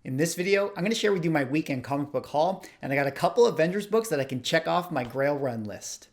In this video, I'm going to share with you my weekend comic book haul, and I got a couple Avengers books that I can check off my Grail Run list.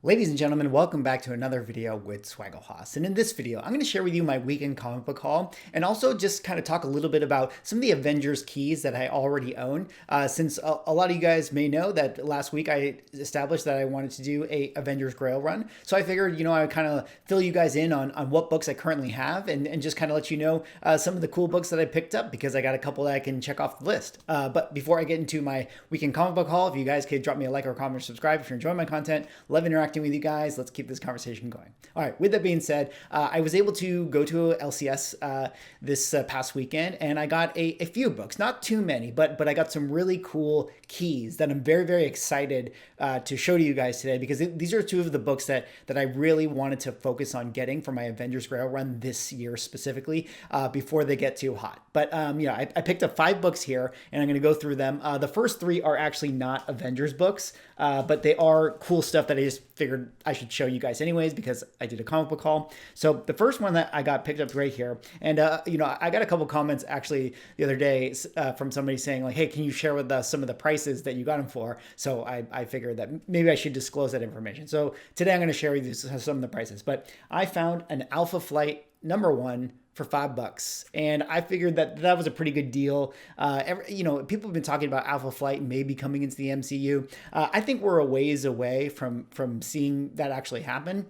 Ladies and gentlemen, welcome back to another video with Swaggle. And in this video, I'm going to share with you my weekend comic book haul and also just kind of talk a little bit about some of the Avengers keys that I already own. Since a lot of you guys may know that last week I established that I wanted to do a Avengers Grail Run. So I figured, I would kind of fill you guys in on what books I currently have and just kind of let you know some of the cool books that I picked up because I got a couple that I can check off the list. But before I get into my weekend comic book haul, if you guys could drop me a like or comment or subscribe if you're enjoying my content, love interacting with you guys. Let's keep this conversation going. All right, with that being said, I was able to go to LCS this past weekend, and I got a few books, not too many, but I got some really cool keys that I'm very, very excited to show to you guys today because these are two of the books that I really wanted to focus on getting for my Avengers Grail Run this year specifically before they get too hot. But I picked up 5 books here, and I'm going to go through them. The first 3 are actually not Avengers books, but they are cool stuff that I just figured I should show you guys anyways because I did a comic book haul. So the first one that I got picked up right here, and I got a couple comments actually the other day from somebody saying like, hey, can you share with us some of the prices that you got them for? So I figured that maybe I should disclose that information. So today I'm going to share with you some of the prices, but I found an Alpha Flight #1 for $5, and I figured that was a pretty good deal. People have been talking about Alpha Flight maybe coming into the MCU. I think we're a ways away from seeing that actually happen.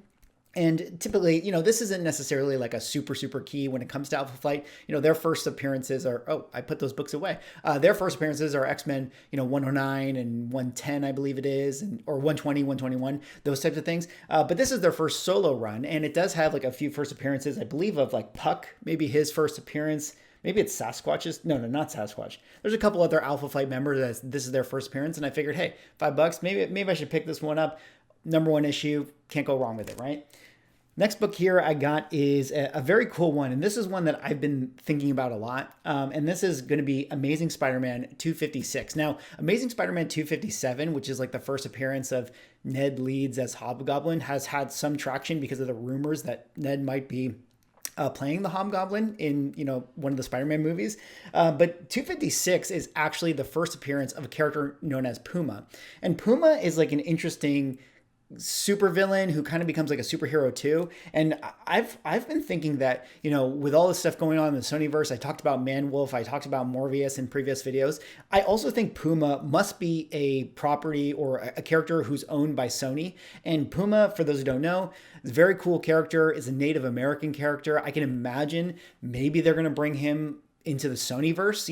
And typically, this isn't necessarily like a super key when it comes to Alpha Flight. Their first appearances are, I put those books away. Their first appearances are X-Men, 109 and 110, I believe it is, or 120, 121, those types of things. But this is their first solo run, and it does have like a few first appearances, I believe, of like Puck, maybe his first appearance. Maybe it's Sasquatch's. No, not Sasquatch. There's a couple other Alpha Flight members that this is their first appearance, and I figured, hey, $5, maybe I should pick this one up. #1 issue, can't go wrong with it, right? Next book here I got is a very cool one, and this is one that I've been thinking about a lot, and this is going to be Amazing Spider-Man 256. Now, Amazing Spider-Man 257, which is like the first appearance of Ned Leeds as Hobgoblin, has had some traction because of the rumors that Ned might be playing the Hobgoblin in one of the Spider-Man movies. But 256 is actually the first appearance of a character known as Puma, and Puma is like an interesting supervillain who kind of becomes like a superhero too. And I've been thinking that, with all this stuff going on in the Sonyverse, I talked about Man-Wolf, I talked about Morbius in previous videos. I also think Puma must be a property or a character who's owned by Sony. And Puma, for those who don't know, is a very cool character, is a Native American character. I can imagine maybe they're going to bring him into the Sonyverse,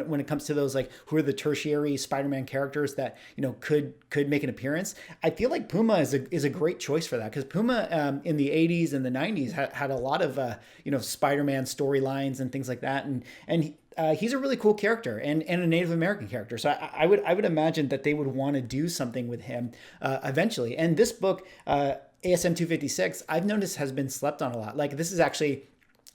when it comes to those, like, who are the tertiary Spider-Man characters that, could make an appearance. I feel like Puma is a great choice for that because Puma in the 80s and the 90s had a lot of, Spider-Man storylines and things like that. And he's a really cool character and a Native American character. So I would imagine that they would want to do something with him eventually. And this book, ASM 256, I've noticed has been slept on a lot. Like, this is actually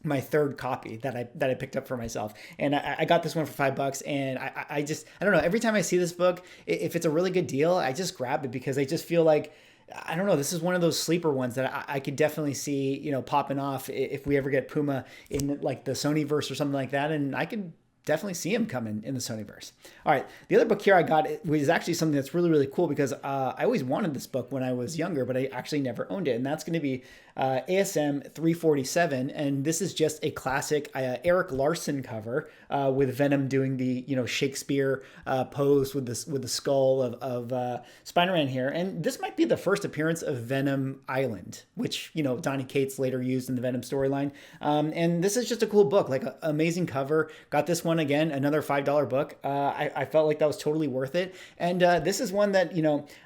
my 3rd copy that I picked up for myself, and I got this one for $5, and I don't know, every time I see this book, if it's a really good deal, I just grab it because I just feel like, I don't know, this is one of those sleeper ones that I could definitely see popping off if we ever get Puma in like the Sonyverse or something like that, and I could definitely see him coming in the Sonyverse. All right, the other book here I got was actually something that's really, really cool because I always wanted this book when I was younger, but I actually never owned it, and that's going to be ASM 347, and this is just a classic Eric Larson cover with Venom doing the Shakespeare pose with the skull of Spider-Man here, and this might be the first appearance of Venom Island, which Donny Cates later used in the Venom storyline, and this is just a cool book, like amazing cover. Got this one again, another $5 book. I felt like that was totally worth it, and this is one that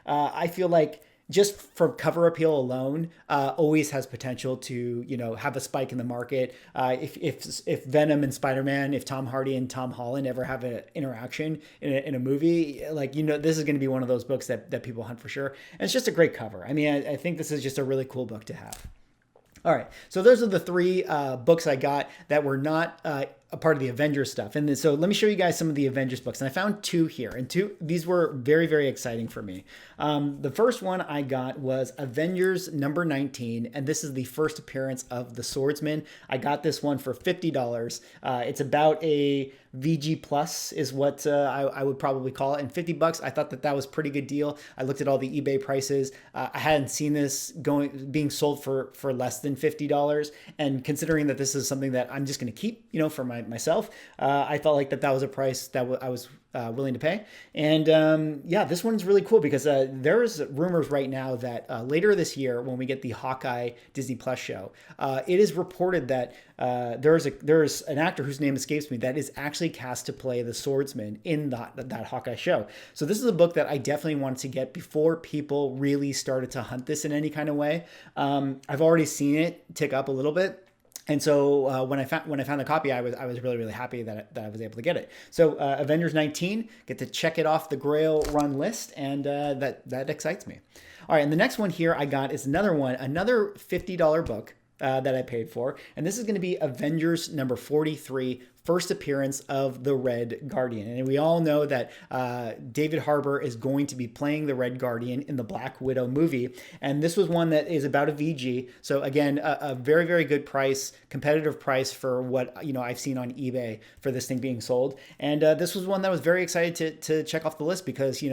I feel like, just for cover appeal alone, always has potential to, have a spike in the market. If Venom and Spider-Man, if Tom Hardy and Tom Holland ever have an interaction in a movie, like, this is going to be one of those books that people hunt for sure. And it's just a great cover. I mean, I think this is just a really cool book to have. All right, so those are the 3 books I got that were not a part of the Avengers stuff. And then, so let me show you guys some of the Avengers books. And I found two here, and these were very, very exciting for me. The first one I got was Avengers number 19, and this is the first appearance of the Swordsman. I got this one for $50. It's about a VG Plus is what I would probably call it. And $50, I thought that was a pretty good deal. I looked at all the eBay prices. I hadn't seen this being sold for less than $50. And considering that this is something that I'm just going to keep, for myself, I felt like that was a price that I was willing to pay. And yeah, this one's really cool because there's rumors right now that later this year, when we get the Hawkeye Disney Plus show, it is reported that there's an actor whose name escapes me that is actually cast to play the Swordsman in that Hawkeye show. So this is a book that I definitely wanted to get before people really started to hunt this in any kind of way. I've already seen it tick up a little bit. And so when I found the copy, I was really, really happy that I was able to get it. So Avengers 19, get to check it off the Grail Run list, and that excites me. All right, and the next one here I got is another $50 book that I paid for, and this is going to be Avengers number 43, first appearance of the Red Guardian. And we all know that David Harbour is going to be playing the Red Guardian in the Black Widow movie. And this was one that is about a VG. So again, a very, very good price, competitive price for what I've seen on eBay for this thing being sold. And this was one that I was very excited to check off the list because,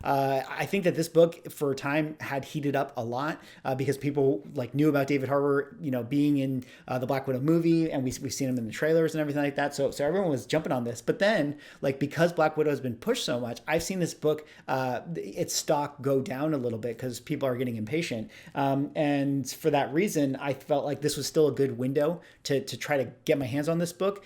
I think that this book for a time had heated up a lot because people knew about David Harbour, being in the Black Widow movie, and we've seen him in the trailers and everything like that. So everyone was jumping on this. But then, because Black Widow has been pushed so much, I've seen this book, its stock go down a little bit because people are getting impatient. And for that reason, I felt like this was still a good window to try to get my hands on this book.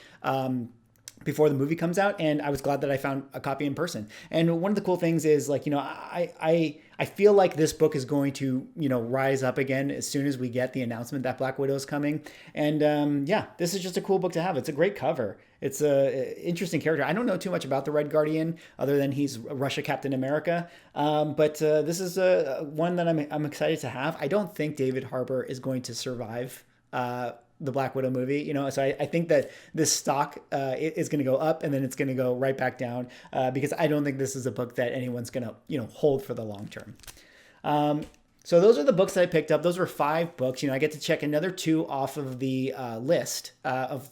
Before the movie comes out, and I was glad that I found a copy in person. And one of the cool things is I feel like this book is going to, rise up again as soon as we get the announcement that Black Widow is coming. And yeah, this is just a cool book to have. It's a great cover. It's a interesting character. I don't know too much about the Red Guardian other than he's Russia Captain America. But this is one that I'm excited to have. I don't think David Harbour is going to survive the Black Widow movie, so I think that this stock is going to go up and then it's going to go right back down because I don't think this is a book that anyone's going to, hold for the long term. So those are the books that I picked up. Those were 5 books. I get to check another 2 off of the list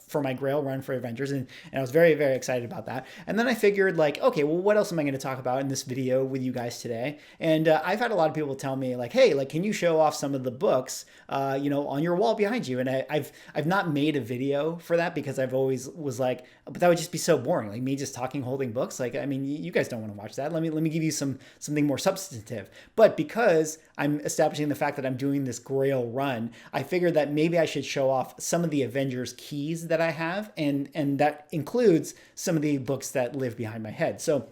for my Grail Run for Avengers, and I was very, very excited about that. And then I figured, okay, well, what else am I going to talk about in this video with you guys today? And I've had a lot of people tell me, hey, can you show off some of the books, on your wall behind you? And I've not made a video for that because I've always was but that would just be so boring, me just talking, holding books. You guys don't want to watch that. Let me give you something more substantive. But because I'm establishing the fact that I'm doing this Grail Run, I figured that maybe I should show off some of the Avengers keys that I have, and that includes some of the books that live behind my head. So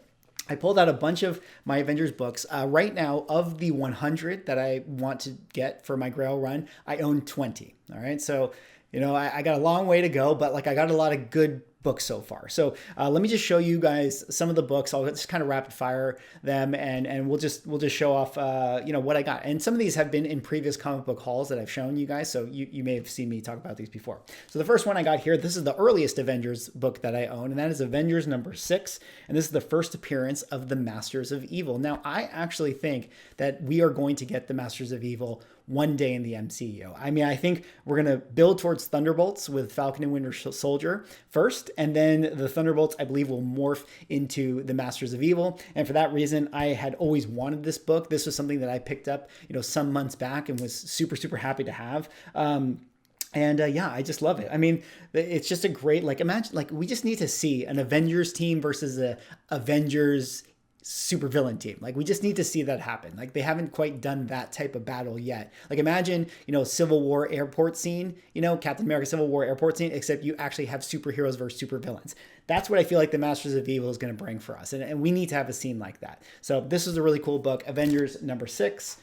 I pulled out a bunch of my Avengers books. Right now, of the 100 that I want to get for my Grail Run, I own 20. All right, so I got a long way to go, but I got a lot of good books so far. So let me just show you guys some of the books. I'll just kind of rapid fire them, and we'll just show off what I got. And some of these have been in previous comic book hauls that I've shown you guys, so you may have seen me talk about these before. So the first one I got here, this is the earliest Avengers book that I own, and that is Avengers number 6, and this is the first appearance of the Masters of Evil. Now, I actually think that we are going to get the Masters of Evil one day in the MCU. I think we're going to build towards Thunderbolts with Falcon and Winter Soldier first, and then the Thunderbolts, I believe, will morph into the Masters of Evil. And for that reason, I had always wanted this book. This was something that I picked up, some months back and was super, super happy to have. Yeah, I just love it. It's just a great, imagine, we just need to see an Avengers team versus a Avengers supervillain team. We just need to see that happen. They haven't quite done that type of battle yet. Imagine, Civil War airport scene, Captain America Civil War airport scene, except you actually have superheroes versus supervillains. That's what I feel like the Masters of Evil is going to bring for us. And we need to have a scene like that. So this is a really cool book, Avengers number 6.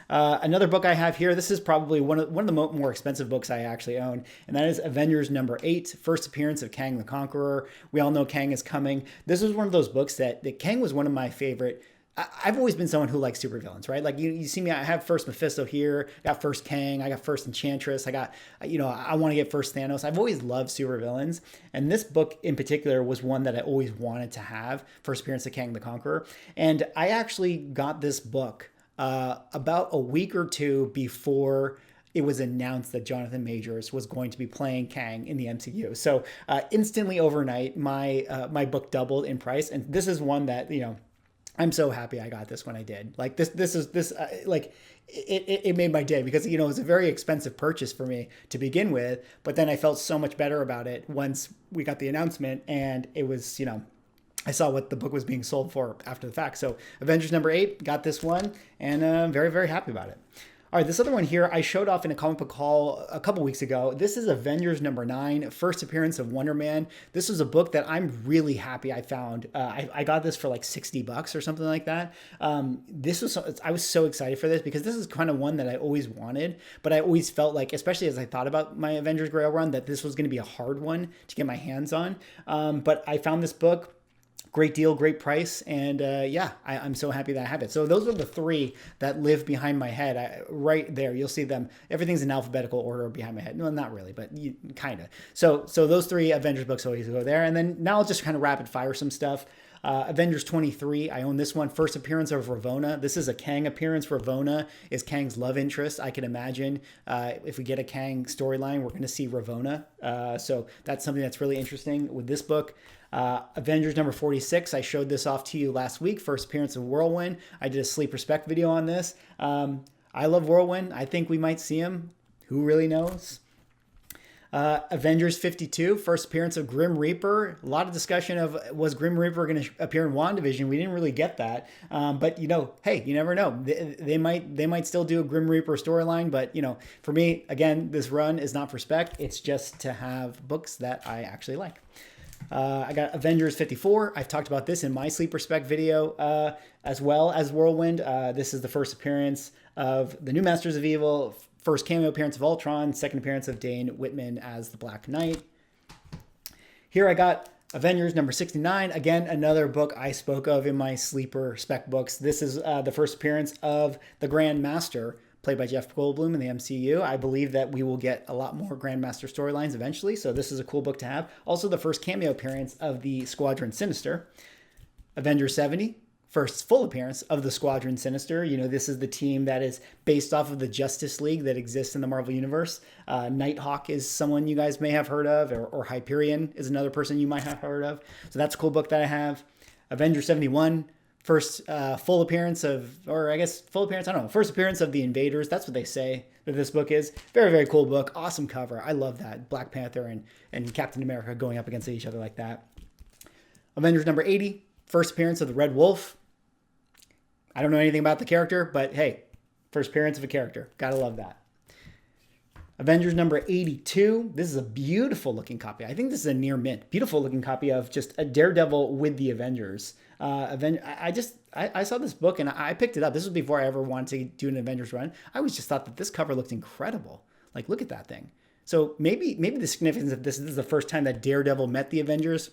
Another book I have here, this is probably one of the more expensive books I actually own, and that is Avengers number 8, first appearance of Kang the Conqueror. We all know Kang is coming. This is one of those books that Kang was one of my favorite I've always been someone who likes supervillains, right? Like you see me, I have first Mephisto here, I got first Kang, I got first Enchantress, I got, I want to get first Thanos. I've always loved supervillains. And this book in particular was one that I always wanted to have, first appearance of Kang the Conqueror. And I actually got this book about a week or two before it was announced that Jonathan Majors was going to be playing Kang in the MCU. So instantly overnight, my book doubled in price. And this is one that, I'm so happy I got this when I did. Like it made my day because, it was a very expensive purchase for me to begin with, but then I felt so much better about it once we got the announcement and it was, I saw what the book was being sold for after the fact. So Avengers number 8, got this one and I'm very, very happy about it. All right, this other one here, I showed off in a comic book haul a couple weeks ago. This is Avengers number 9, first appearance of Wonder Man. This was a book that I'm really happy I found. I got this for like $60 or something like that. I was so excited for this because this is kind of one that I always wanted, but I always felt like, especially as I thought about my Avengers Grail Run, that this was going to be a hard one to get my hands on. But I found this book. Great deal, great price, and I'm so happy that I have it. So those are the 3 that live behind my head. Right there, you'll see them. Everything's in alphabetical order behind my head. Well, not really, but kind of. So those 3 Avengers books always go there. And then now I'll just kind of rapid fire some stuff. Avengers 23, I own this one. First appearance of Ravonna. This is a Kang appearance. Ravonna is Kang's love interest. I can imagine if we get a Kang storyline, we're going to see Ravonna. So that's something that's really interesting with this book. Avengers number 46, I showed this off to you last week. First appearance of Whirlwind. I did a sleeper spec video on this. I love Whirlwind. I think we might see him. Who really knows? Avengers 52, first appearance of Grim Reaper. A lot of discussion of was Grim Reaper going to appear in WandaVision. We didn't really get that. But hey, you never know. They might still do a Grim Reaper storyline, but for me, again, this run is not for spec. It's just to have books that I actually like. I got Avengers 54. I've talked about this in my sleeper spec video, as well as Whirlwind. This is the first appearance of the new Masters of Evil, first cameo appearance of Ultron, second appearance of Dane Whitman as the Black Knight. Here I got Avengers number 69. Again, another book I spoke of in my sleeper spec books. This is the first appearance of the Grand Master, played by Jeff Goldblum in the MCU. I believe that we will get a lot more Grandmaster storylines eventually, so this is a cool book to have. Also, the first cameo appearance of the Squadron Sinister. Avengers 70, first full appearance of the Squadron Sinister. This is the team that is based off of the Justice League that exists in the Marvel Universe. Nighthawk is someone you guys may have heard of, or Hyperion is another person you might have heard of. So that's a cool book that I have. Avengers 71, first full appearance of, or I guess full appearance, I don't know, first appearance of the Invaders. That's what they say that this book is. Very, very cool book. Awesome cover. I love that. Black Panther and Captain America going up against each other like that. Avengers number 80, first appearance of the Red Wolf. I don't know anything about the character, but hey, first appearance of a character. Gotta love that. Avengers number 82. This is a beautiful looking copy. I think this is a near mint. Beautiful looking copy of just a Daredevil with the Avengers. I saw this book and I picked it up. This was before I ever wanted to do an Avengers run. I always just thought that this cover looked incredible. Like, look at that thing. So maybe the significance of this is the first time that Daredevil met the Avengers.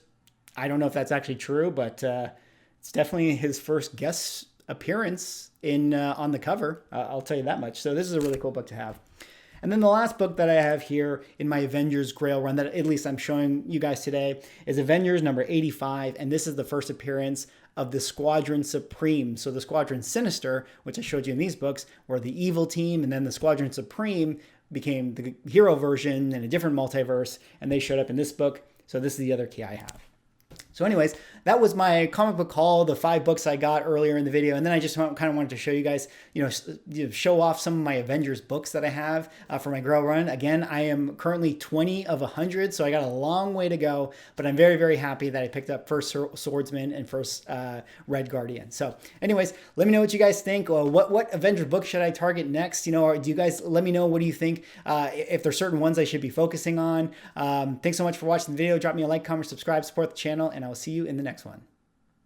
I don't know if that's actually true, but it's definitely his first guest appearance on the cover. I'll tell you that much. So this is a really cool book to have. And then the last book that I have here in my Avengers Grail Run that at least I'm showing you guys today is Avengers number 85. And this is the first appearance of the Squadron Supreme. So the Squadron Sinister, which I showed you in these books, were the evil team. And then the Squadron Supreme became the hero version in a different multiverse. And they showed up in this book. So this is the other key I have. So anyways, that was my comic book haul, the 5 books I got earlier in the video. And then I just kind of wanted to show you guys, show off some of my Avengers books that I have for my Grail Run. Again, I am currently 20 of 100, so I got a long way to go. But I'm very, very happy that I picked up first Swordsman and first Red Guardian. So anyways, let me know what you guys think. What Avengers book should I target next? Or do you guys let me know, what do you think? If there's certain ones I should be focusing on. Thanks so much for watching the video. Drop me a like, comment, subscribe, support the channel, and I will see you in the next one.